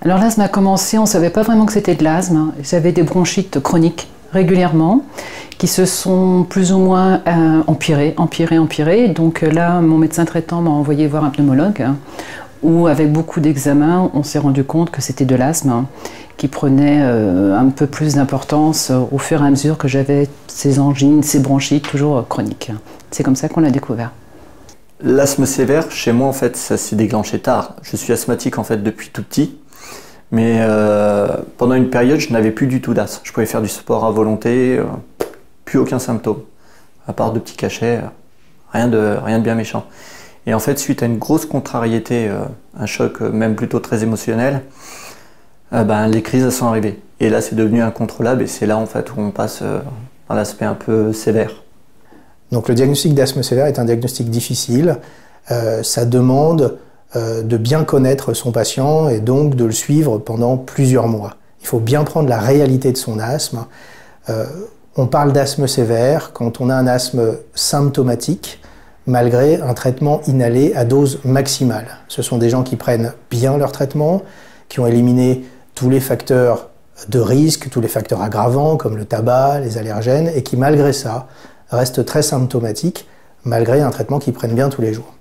Alors l'asthme a commencé, on ne savait pas vraiment que c'était de l'asthme. J'avais des bronchites chroniques régulièrement qui se sont plus ou moins empirées. Donc là, mon médecin traitant m'a envoyé voir un pneumologue où, avec beaucoup d'examens, on s'est rendu compte que c'était de l'asthme qui prenait un peu plus d'importance au fur et à mesure que j'avais ces angines, ces bronchites toujours chroniques. C'est comme ça qu'on l'a découvert. L'asthme sévère, chez moi, en fait, ça s'est déclenché tard. Je suis asthmatique, en fait, depuis tout petit. Mais pendant une période, je n'avais plus du tout d'asthme. Je pouvais faire du sport à volonté, plus aucun symptôme. À part de petits cachets, rien de bien méchant. Et en fait, suite à une grosse contrariété, un choc même plutôt très émotionnel, les crises elles sont arrivées. Et là, c'est devenu incontrôlable et c'est là, en fait, où on passe à l'aspect un peu sévère. Donc le diagnostic d'asthme sévère est un diagnostic difficile. Ça demande de bien connaître son patient et donc de le suivre pendant plusieurs mois. Il faut bien prendre la réalité de son asthme. On parle d'asthme sévère quand on a un asthme symptomatique, malgré un traitement inhalé à dose maximale. Ce sont des gens qui prennent bien leur traitement, qui ont éliminé tous les facteurs de risque, tous les facteurs aggravants comme le tabac, les allergènes, et qui malgré ça restent très symptomatiques, malgré un traitement qu'ils prennent bien tous les jours.